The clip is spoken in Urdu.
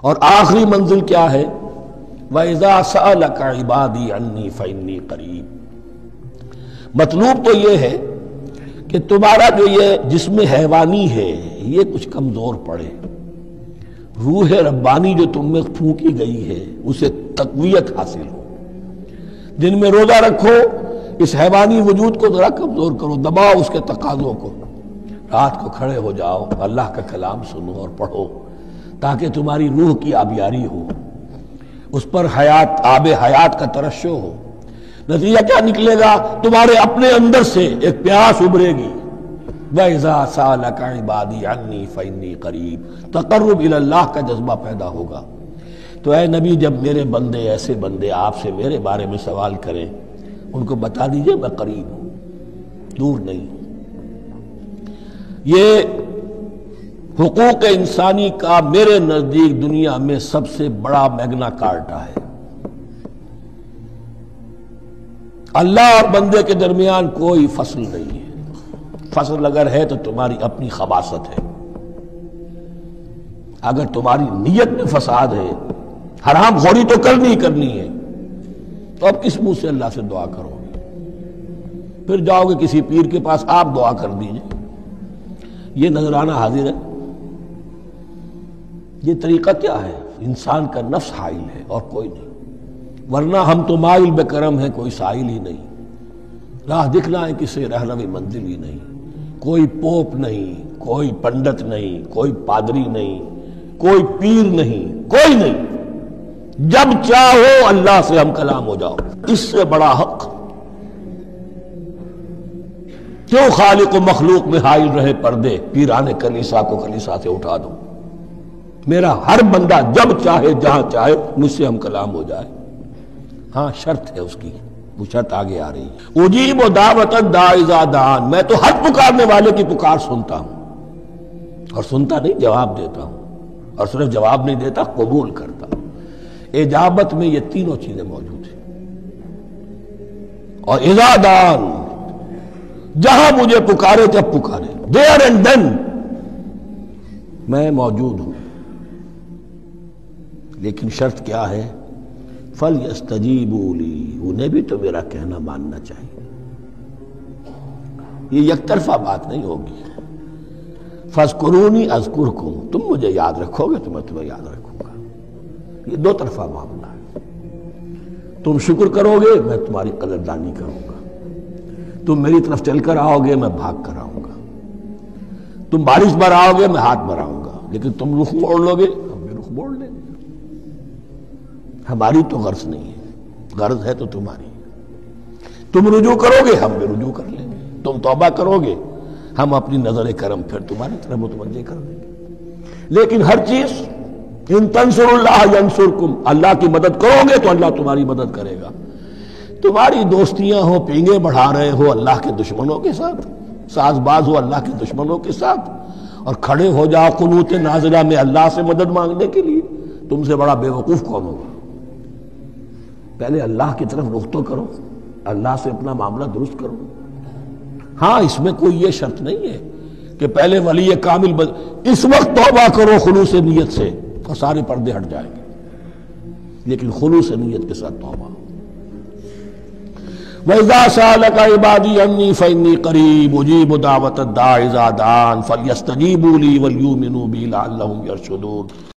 اور آخری منزل کیا ہے؟ وَإِذَا سَأَلَكَ عِبَادِي عَنِّي فَإِنِّي قَرِيبٌ۔ مطلوب تو یہ ہے کہ تمہارا جو یہ جسم حیوانی ہے یہ کچھ کمزور پڑے، روح ربانی جو تم میں پھونکی گئی ہے اسے تقویت حاصل ہو۔ دن میں روزہ رکھو، اس حیوانی وجود کو ذرا کمزور کرو، دباؤ اس کے تقاضوں کو، رات کو کھڑے ہو جاؤ، اللہ کا کلام سنو اور پڑھو تاکہ تمہاری روح کی آبیاری ہو، اس پر حیات، آب حیات کا ترشح ہو۔ نتیجہ کیا نکلے گا؟ تمہارے اپنے اندر سے ایک پیاس ابھرے گی۔ وَإِذَا سَأَلَكَ عِبَادِي عَنِّي فَإِنِّي قَرِيبٌ، تقرب الی اللہ کا جذبہ پیدا ہوگا۔ تو اے نبی، جب میرے بندے، ایسے بندے آپ سے میرے بارے میں سوال کریں، ان کو بتا دیجئے میں قریب ہوں، دور نہیں ہوں۔ یہ حقوق انسانی کا میرے نزدیک دنیا میں سب سے بڑا میگنا کارٹا ہے۔ اللہ اور بندے کے درمیان کوئی فصل نہیں ہے، فصل اگر ہے تو تمہاری اپنی خباثت ہے۔ اگر تمہاری نیت میں فساد ہے، حرام خوری تو کرنی ہے، تو اب کس منہ سے اللہ سے دعا کرو گے؟ پھر جاؤ گے کسی پیر کے پاس، آپ دعا کر دیجئے۔ یہ نذرانہ حاضر ہے؟ یہ طریقہ کیا ہے؟ انسان کا نفس حائل ہے اور کوئی نہیں، ورنہ ہم تو مائل بے کرم ہیں، کوئی سائل ہی نہیں، راہ دکھنا ہے کسی رہنوی منزل ہی نہیں، کوئی پوپ نہیں، کوئی پنڈت نہیں، کوئی پادری نہیں، کوئی پیر نہیں، کوئی نہیں۔ جب چاہو اللہ سے ہم کلام ہو جاؤ، اس سے بڑا حق کیوں خالق و مخلوق میں حائل رہے پردے، پیران کلیسا کو کلیسا سے اٹھا دو۔ میرا ہر بندہ جب چاہے جہاں چاہے مجھ سے ہم کلام ہو جائے۔ ہاں شرط ہے اس کی، وہ شرط آگے آ رہی ہے۔ اجیب دعوت الداعی اذا دعان، میں تو ہر پکارنے والے کی پکار سنتا ہوں، اور سنتا نہیں جواب دیتا ہوں، اور صرف جواب نہیں دیتا، قبول کرتا ہوں۔ اجابت میں یہ تینوں چیزیں موجود ہیں۔ اور اذا دعان، جہاں مجھے پکارے جب پکارے، there and then میں موجود ہوں۔ لیکن شرط کیا ہے؟ فَلْيَسْتَجِيبُوا لِي، انہیں بھی تو میرا کہنا ماننا چاہیے۔ یہ یک طرفہ بات نہیں ہوگی۔ فَاذْكُرُونِي أَذْكُرْكُمْ، تم مجھے یاد رکھو گے تو میں تمہیں یاد رکھوں گا۔ یہ دو طرفہ معاملہ ہے۔ تم شکر کرو گے، میں تمہاری قدردانی کروں گا۔ تم میری طرف چل کر آؤ گے، میں بھاگ کر آؤں گا۔ تم بارش برآؤ گے، میں ہاتھ بڑھاؤں گا۔ لیکن تم رخ موڑ لو گے، ہم بھی رخ موڑ لیں گے۔ ہماری تو غرض نہیں ہے، غرض ہے تو تمہاری۔ تم رجوع کرو گے، ہم بھی رجوع کر لیں گے۔ تم توبہ کرو گے، ہم اپنی نظر کرم پھر تمہاری طرف متوجہ کر دیں گے۔ لیکن ہر چیز ان تنصروا اللہ ینصرکم، اللہ کی مدد کرو گے تو اللہ تمہاری مدد کرے گا۔ تمہاری دوستیاں ہو، پینگے بڑھا رہے ہو اللہ کے دشمنوں کے ساتھ، ساز باز ہو اللہ کے دشمنوں کے ساتھ، اور کھڑے ہو جاؤ قنوت نازلہ میں اللہ سے مدد مانگنے کے لیے، تم سے بڑا بے وقوف کون ہوگا؟ پہلے اللہ کی طرف رخ تو کرو، اللہ سے اپنا معاملہ درست کرو۔ ہاں اس میں کوئی یہ شرط نہیں ہے کہ پہلے ولی کامل اس وقت توبہ کرو خلوص نیت سے اور سارے پردے ہٹ جائیں گے، لیکن خلوص نیت کے ساتھ توبہ۔ وَإِذَا سَأَلَكَ عِبَادِي عَنِّي فَإِنِّي قَرِيبٌ أُجِيبُ دَعْوَةَ الدَّاعِ إِذَا دَعَانِ فَلْيَسْتَجِيبُوا لِي وَلْيُؤْمِنُوا بِي لَعَلَّهُمْ يَرْشُدُونَ۔